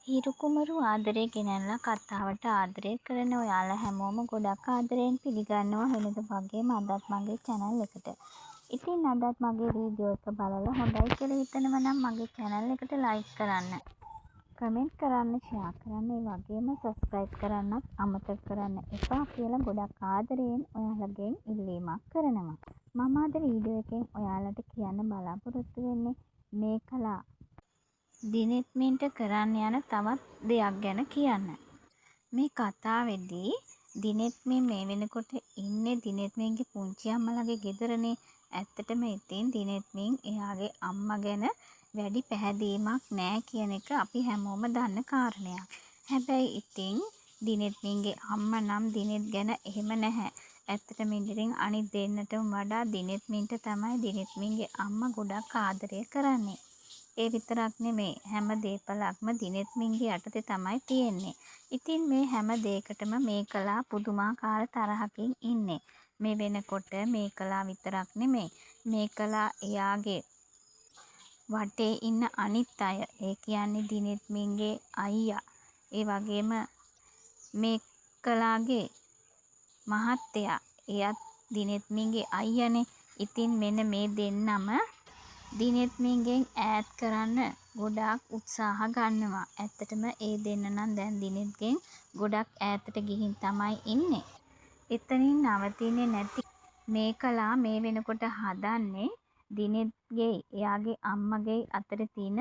හිරු කුමරු ආදරේ ගෙනල්ලා කතාවට ආදරේ කරන ඔයාලා හැමෝම ගොඩක් ආදරයෙන් පිළිගන්නවා වෙනද වගේම අදත් මගේ channel එකට. ඉතින් අදත් මගේ වීඩියෝ එක බලලා හොඳයි කියලා හිතනවා නම් මගේ channel එකට like කරන්න. comment කරන්න, share කරන්න, ඒ වගේම subscribe කරන්නත් අමතක කරන්න එපා කියලා ගොඩක් ආදරයෙන් ඔයාලගෙන් ඉල්ලීමක් කරනවා. මම අද වීඩියෝ එකෙන් ඔයාලට කියන්න බලාපොරොත්තු වෙන්නේ මේකලා දිනෙත් මින්ට කරන්න යන තවත් දෙයක් ගැන කියන්න. මේ කතාවේදී දිනෙත් මින් මේ වෙනකොට ඉන්නේ දිනෙත් මින්ගේ පුංචි අම්මලාගේ ගෙදරනේ. ඇත්තටම ඉතින් දිනෙත් මින් එයාගේ අම්මා ගැන වැඩි පැහැදීමක් නැහැ කියන එක අපි හැමෝම දන්න කාරණයක්. හැබැයි ඉතින් දිනෙත් මින්ගේ අම්මා නම් දිනෙත් ගැන එහෙම නැහැ. ඇත්තටම ඉතින් අනිත් දෙන්නටම වඩා දිනෙත් මින්ට තමයි දිනෙත් මින්ගේ අම්මා ගොඩක් ආදරය කරන්නේ. ඒ විතරක් නෙමෙයි හැම දේපලක්ම දිනෙත් මින්ගේ යටතේ තමයි තියෙන්නේ. ඉතින් මේ හැම දෙයකටම මේකලා පුදුමාකාර තරහකින් ඉන්නේ. මේ වෙනකොට මේකලා විතරක් නෙමෙයි මේකලා එයාගේ වටේ ඉන්න අනිත් අය, ඒ කියන්නේ දිනෙත් මින්ගේ අයියා, ඒ වගේම මේකලාගේ මහත්තයා, එයත් දිනෙත් මින්ගේ අයියානේ. ඉතින් මෙන්න මේ දෙන්නම දිනෙත් මින්ගෙන් ඈත් කරන්න ගොඩාක් උත්සාහ ගන්නවා. ඇත්තටම ඒ දෙන්න නම් දැන් දිනෙත්ගෙන් ගොඩක් ඈතට ගිහින් තමයි ඉන්නේ. එතනින් නවතින්නේ නැති මේකලා මේ වෙනකොට හදන්නේ දිනෙත්ගේ එයාගේ අම්මගේ අතර තියෙන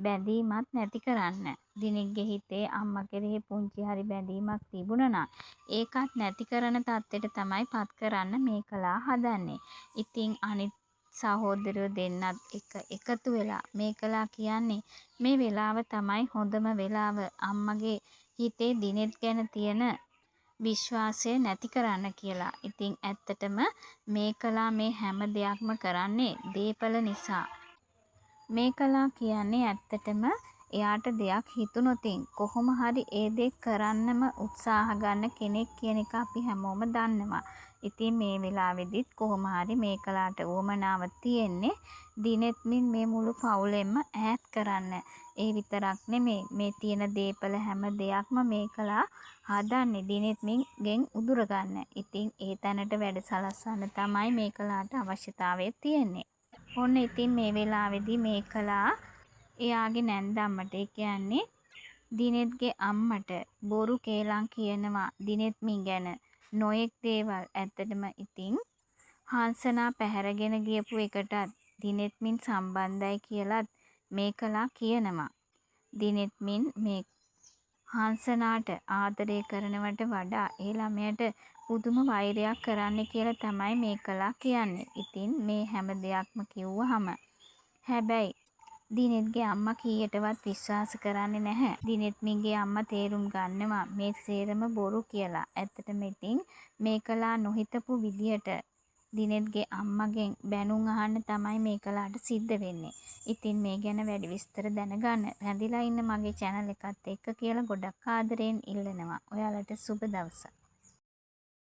බැඳීමත් නැති කරන්න. දිනෙත්ගේ හිතේ අම්මා කෙරෙහි පුංචි හරි බැඳීමක් තිබුණා නම් ඒකත් නැති කරන තත්ත්වයට තමයි පත් කරන්න මේකලා හදන්නේ. ඉතින් අනිත් සහෝදරයෝ දෙන්නත් එකතු වෙලා මේකලා කියන්නේ මේ වෙලාව තමයි හොඳම වෙලාව අම්මගේ හිතේ දිනෙත් ගැන තියෙන විශ්වාසය නැති කරන්න කියලා. ඉතින් ඇත්තටම මේකලා මේ හැම දෙයක්ම කරන්නේ දේපල නිසා. මේකලා කියන්නේ ඇත්තටම එයාට දෙයක් හිතුනොතින් කොහොම හරි ඒ දේ කරන්නම උත්සාහ ගන්න කෙනෙක් කියන එක අපි හැමෝම දන්නවා. ඉතින් මේ වෙලාවෙදිත් කොහොම හරි මේකලාට උවමනාව තියෙන්නේ දිනෙත් මින් මේ මුළු පවුලෙන්ම ඈත් කරන්න. ඒ විතරක් නෙමෙයි මේ තියෙන දේපල හැම දෙයක්ම මේකලා හදන්නේ දිනෙත් මින්ගෙන් උදුර ගන්න. ඉතින් ඒ තැනට වැඩ සලස්වන්න තමයි මේකලාට අවශ්‍යතාවය තියෙන්නේ. ඔන්න ඉතින් මේ වෙලාවේදී මේකලා එයාගේ නැන්දම්මට, ඒ කියන්නේ දිනෙත්ගේ අම්මට බොරු කේලම් කියනවා දිනෙත් මින් ගැන නොයෙක් දේවල්. ඇත්තටම ඉතින් හංසනා පැහැරගෙන ගියපු එකටත් දිනෙත් මින් සම්බන්ධයි කියලත් මේකලා කියනවා. දිනෙත් මින් මේ හංසනාට ආදරය කරනවට වඩා ඒ ළමයට පුදුම වෛරයක් කරන්න කියලා තමයි මේකලා කියන්නේ. ඉතින් මේ හැම දෙයක්ම කිව්වහම හැබැයි දිනෙත්ගේ අම්මා කීයටවත් විශ්වාස කරන්නේ නැහැ. දිනෙත් මින්ගේ අම්මා තේරුම් ගන්නවා මේ සේරම බොරු කියලා. ඇත්තටම ඉතින් මේකලා නොහිතපු විදියට දිනෙත්ගේ අම්මගෙන් බැනුම් අහන්න තමයි මේකලාට සිද්ධ වෙන්නේ. ඉතින් මේ ගැන වැඩි විස්තර දැනගන්න රැඳිලා ඉන්න මගේ channel එකත් එක්ක කියලා ගොඩක් ආදරයෙන් ඉල්ලනවා. ඔයාලට සුබ දවසක්.